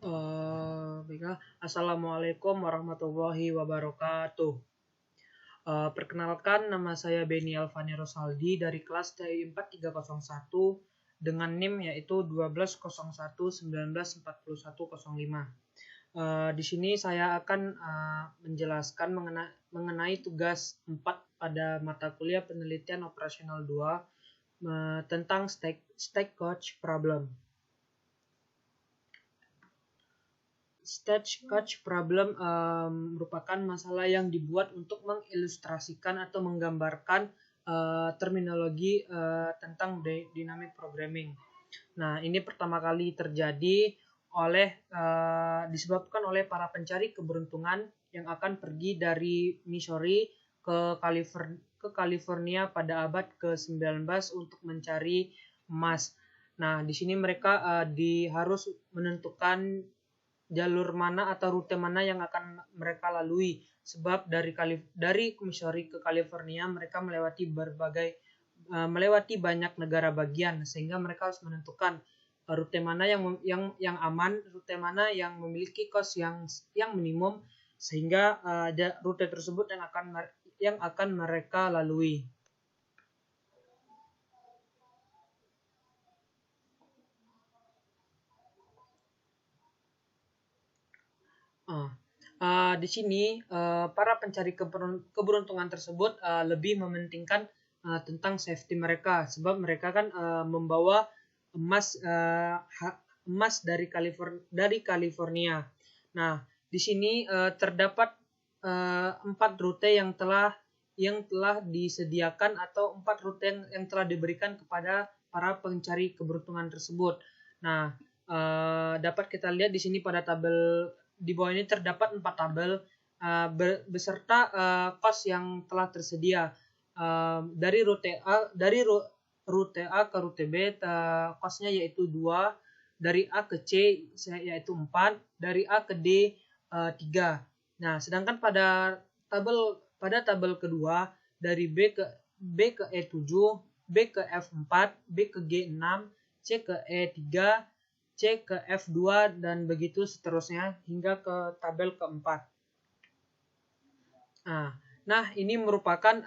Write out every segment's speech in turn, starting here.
Baiklah. Assalamualaikum warahmatullahi wabarakatuh. Perkenalkan, nama saya Beni Alfani Rosaldi dari kelas TI 4301 dengan NIM yaitu 1201194105. Di sini saya akan menjelaskan mengenai tugas 4 pada mata kuliah penelitian operasional 2 tentang stagecoach problem. Stagecoach problem merupakan masalah yang dibuat untuk mengilustrasikan atau menggambarkan terminologi tentang dynamic programming. Nah, ini pertama kali terjadi disebabkan oleh para pencari keberuntungan yang akan pergi dari Missouri ke California pada abad ke-19 untuk mencari emas. Nah, di sini mereka harus menentukan jalur mana atau rute mana yang akan mereka lalui, sebab dari Missouri ke California mereka melewati banyak negara bagian, sehingga mereka harus menentukan rute mana yang aman, rute mana yang memiliki cost yang minimum, sehingga rute tersebut yang akan mereka lalui. Di sini para pencari keberuntungan tersebut lebih mementingkan tentang safety mereka, sebab mereka kan membawa emas dari California. Nah, di sini terdapat 4 rute yang telah disediakan, atau 4 rute yang telah diberikan kepada para pencari keberuntungan tersebut. Nah, dapat kita lihat di sini pada tabel di bawah ini terdapat 4 tabel beserta cost yang telah tersedia. Dari rute A ke rute B costnya yaitu 2, dari A ke C yaitu 4, dari A ke D 3. Nah, sedangkan pada tabel kedua, dari B ke E7, B ke F4, B ke G6, C ke E3, C ke F2, dan begitu seterusnya hingga ke tabel keempat. Nah, ini merupakan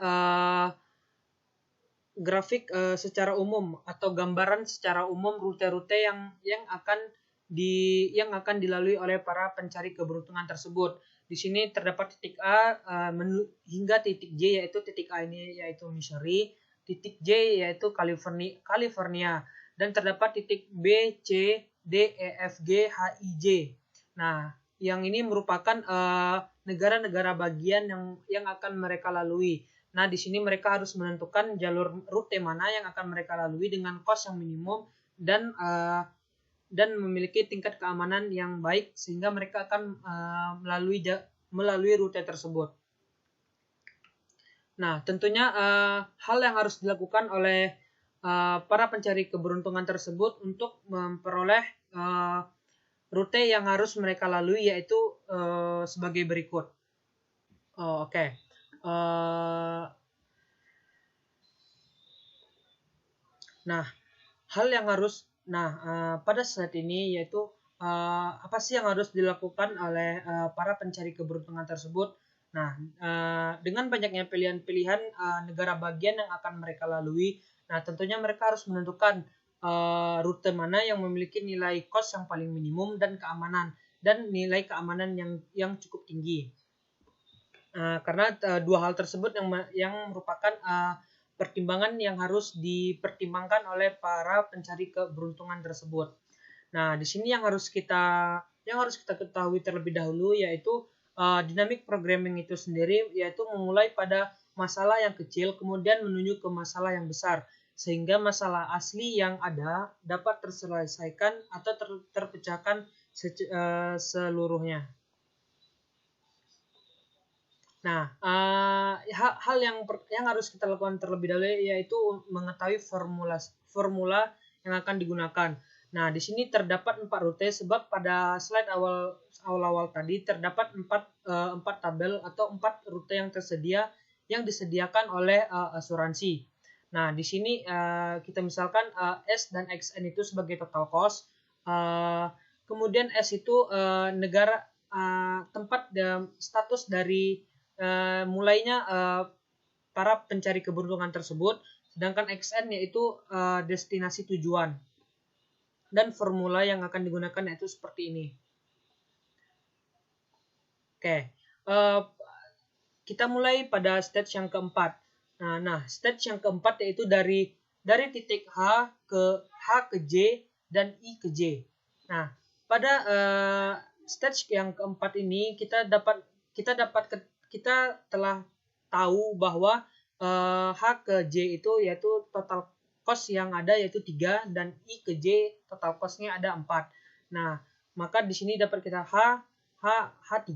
grafik secara umum atau gambaran secara umum rute-rute yang akan dilalui oleh para pencari keberuntungan tersebut. Di sini terdapat titik A hingga titik J, yaitu titik A ini yaitu Missouri, titik J yaitu California, dan terdapat titik B, C, D, E, F, G, H, I, J. Nah, yang ini merupakan negara-negara bagian yang akan mereka lalui. Nah, di sini mereka harus menentukan jalur rute mana yang akan mereka lalui dengan cost yang minimum dan memiliki tingkat keamanan yang baik, sehingga mereka akan melalui rute tersebut. Nah, tentunya hal yang harus dilakukan oleh para pencari keberuntungan tersebut untuk memperoleh rute yang harus mereka lalui yaitu sebagai berikut. Oke. Nah, pada saat ini yaitu apa sih yang harus dilakukan oleh para pencari keberuntungan tersebut? Nah, dengan banyaknya pilihan-pilihan negara bagian yang akan mereka lalui, nah tentunya mereka harus menentukan rute mana yang memiliki nilai cost yang paling minimum dan nilai keamanan yang cukup tinggi. Karena dua hal tersebut yang merupakan pertimbangan yang harus dipertimbangkan oleh para pencari keberuntungan tersebut. Nah, di sini yang harus kita ketahui terlebih dahulu yaitu dynamic programming itu sendiri, yaitu memulai pada masalah yang kecil kemudian menuju ke masalah yang besar, sehingga masalah asli yang ada dapat terselesaikan atau terpecahkan seluruhnya. Nah, hal yang harus kita lakukan terlebih dahulu yaitu mengetahui formula yang akan digunakan. Nah, di sini terdapat 4 rute, sebab pada slide awal tadi terdapat 4 tabel atau 4 rute yang disediakan oleh asuransi. Nah, di sini kita misalkan S dan XN itu sebagai total cost, Kemudian S itu negara, tempat status dari mulainya para pencari keberuntungan tersebut. Sedangkan XN yaitu destinasi tujuan. Dan formula yang akan digunakan yaitu seperti ini. Oke, kita mulai pada stage yang keempat. Nah, stage yang keempat yaitu dari titik H ke J dan I ke J. Nah, pada stage yang keempat ini kita telah tahu bahwa H ke J itu yaitu total cost yang ada yaitu 3 dan I ke J total cost-nya ada 4. Nah, maka di sini dapat kita H3,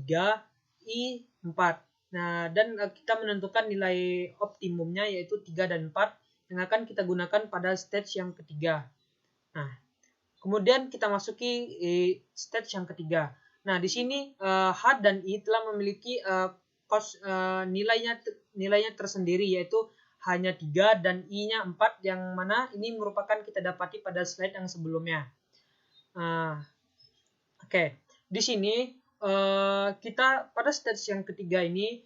I 4. Nah, dan kita menentukan nilai optimumnya yaitu 3 dan 4 yang akan kita gunakan pada stage yang ketiga. Nah, kemudian kita masuki stage yang ketiga. Nah, di sini H dan I telah memiliki cost nilainya tersendiri yaitu hanya 3 dan I-nya 4 yang mana ini merupakan kita dapati pada slide yang sebelumnya. Oke. Di sini kita pada stage yang ketiga ini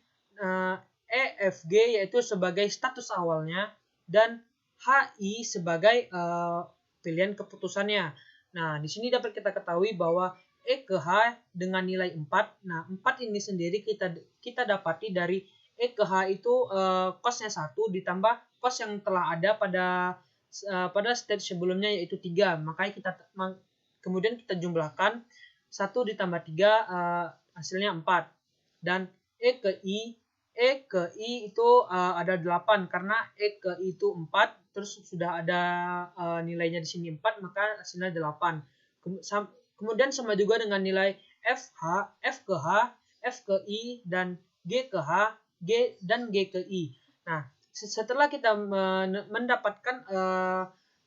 EFG yaitu sebagai status awalnya dan HI sebagai pilihan keputusannya. Nah, di sini dapat kita ketahui bahwa E ke H dengan nilai 4. Nah, 4 ini sendiri kita dapati dari E ke H itu cost-nya 1 ditambah cost yang telah ada pada stage sebelumnya yaitu 3. Makanya kemudian kita jumlahkan 1 ditambah 3 hasilnya 4. Dan E ke I itu ada 8 karena E ke I itu 4 terus sudah ada nilainya di sini 4 maka hasilnya 8. Kemudian sama juga dengan nilai F ke H, F ke I dan G ke H, G dan G ke I. Nah, setelah kita mendapatkan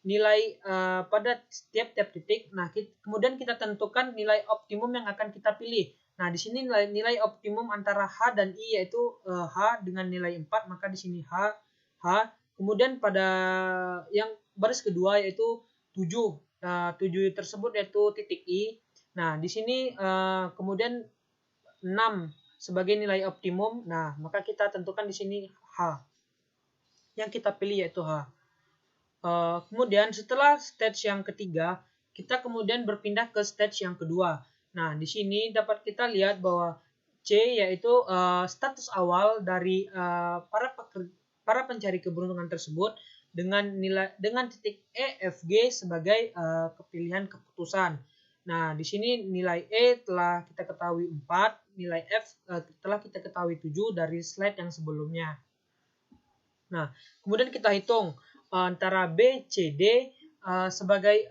nilai pada tiap titik, nah kemudian kita tentukan nilai optimum yang akan kita pilih. Nah, di sini nilai optimum antara H dan I yaitu H dengan nilai 4, maka di sini H. Kemudian pada yang baris kedua yaitu 7. 7 tersebut yaitu titik I. Nah, di sini kemudian 6 sebagai nilai optimum. Nah, maka kita tentukan di sini H. Yang kita pilih yaitu H. Kemudian setelah stage yang ketiga, kita kemudian berpindah ke stage yang kedua. Nah, di sini dapat kita lihat bahwa C yaitu status awal dari para pencari keberuntungan tersebut dengan titik E, F, G sebagai pilihan keputusan. Nah, di sini nilai E telah kita ketahui 4, nilai F telah kita ketahui 7 dari slide yang sebelumnya. Nah, kemudian kita hitung antara B, C, D sebagai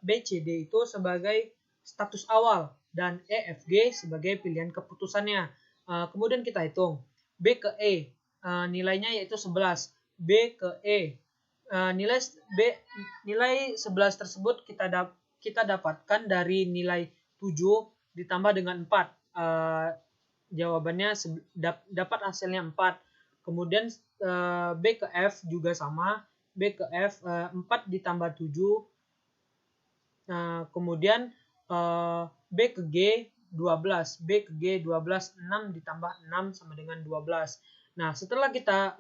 B, C, D itu sebagai status awal dan E, F, G sebagai pilihan keputusannya. Kemudian kita hitung B ke E, nilainya yaitu 11. B ke E, nilai 11 tersebut kita dapatkan dari nilai 7 ditambah dengan 4. Jawabannya dapat hasilnya 4. Kemudian B ke F juga sama. B ke F 4 ditambah 7. Kemudian B ke G 12. B ke G 12, 6 ditambah 6 sama dengan 12. Nah, setelah kita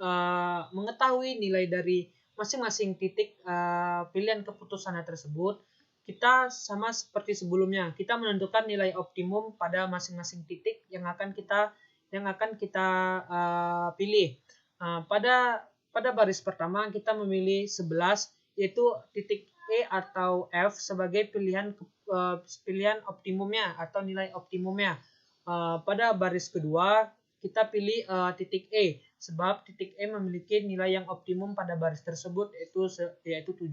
mengetahui nilai dari masing-masing titik pilihan keputusannya tersebut, kita sama seperti sebelumnya, kita menentukan nilai optimum pada masing-masing titik yang akan kita pilih. Pada baris pertama kita memilih 11 yaitu titik E atau F sebagai pilihan optimumnya atau nilai optimumnya. Pada baris kedua kita pilih titik E sebab titik E memiliki nilai yang optimum pada baris tersebut yaitu 7.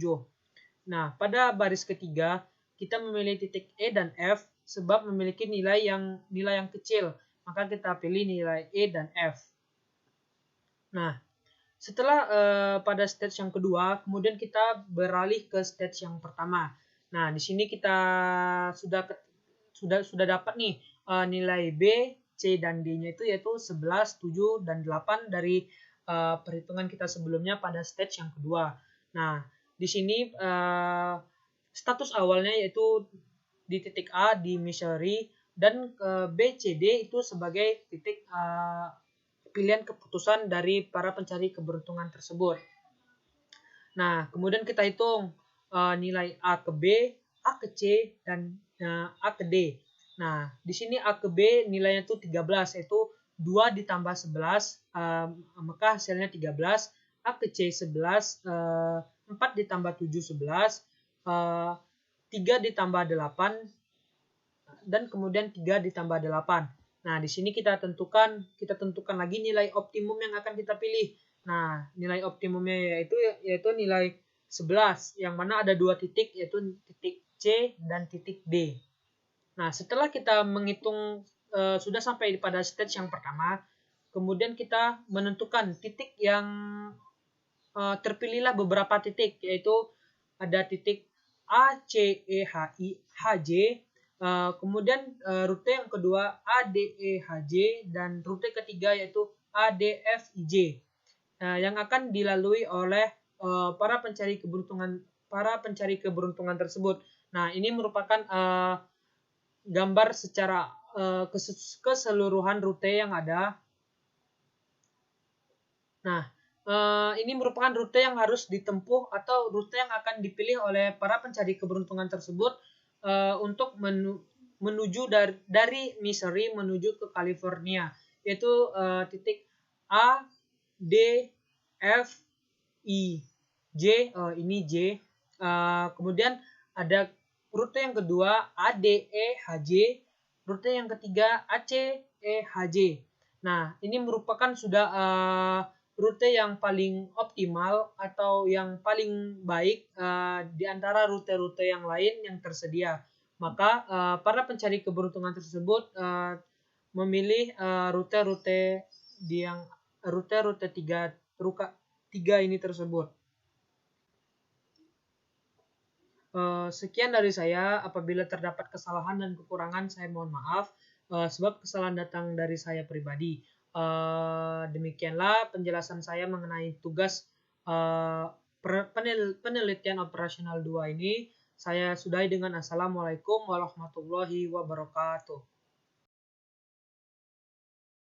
Nah, pada baris ketiga kita memilih titik E dan F sebab memiliki nilai yang kecil, maka kita pilih nilai E dan F. Nah, setelah pada stage yang kedua, kemudian kita beralih ke stage yang pertama. Nah, di sini kita sudah dapat nih nilai B, C dan D-nya itu yaitu 11, 7 dan 8 dari perhitungan kita sebelumnya pada stage yang kedua. Nah, di sini status awalnya yaitu di titik A di Missouri, dan B, C, D itu sebagai titik pilihan keputusan dari para pencari keberuntungan tersebut. Nah, kemudian kita hitung nilai A ke B, A ke C, dan A ke D. Nah, di sini A ke B nilainya itu 13, yaitu 2 ditambah 11, maka hasilnya 13. A ke C 11, 4 ditambah 7, 11, 3 ditambah 8, dan kemudian 3 ditambah 8. Nah, di sini kita tentukan lagi nilai optimum yang akan kita pilih. Nah, nilai optimumnya yaitu nilai 11, yang mana ada 2 titik, yaitu titik C dan titik D. Nah, setelah kita menghitung sudah sampai pada stage yang pertama, kemudian kita menentukan titik yang terpilihlah beberapa titik, yaitu ada titik A, C, E, H, I, H, J. Kemudian rute yang kedua A, D, E, H, J, dan rute ketiga yaitu A, D, F, I, J. Yang akan dilalui oleh para pencari keberuntungan tersebut. Nah, ini merupakan gambar secara keseluruhan rute yang ada. Nah, ini merupakan rute yang harus ditempuh atau rute yang akan dipilih oleh para pencari keberuntungan tersebut untuk menuju dari Missouri menuju ke California, yaitu titik A, D, F, I, J. Ini J. Kemudian ada rute yang kedua A, D, E, H, J. Rute yang ketiga A, C, E, H, J. Nah, ini merupakan sudah rute yang paling optimal atau yang paling baik di antara rute-rute yang lain yang tersedia. Maka para pencari keberuntungan tersebut memilih rute-rute tiga ini tersebut. Sekian dari saya. Apabila terdapat kesalahan dan kekurangan, saya mohon maaf, sebab kesalahan datang dari saya pribadi. Demikianlah penjelasan saya mengenai tugas penelitian operasional 2 ini. Saya sudahi dengan Assalamualaikum warahmatullahi wabarakatuh.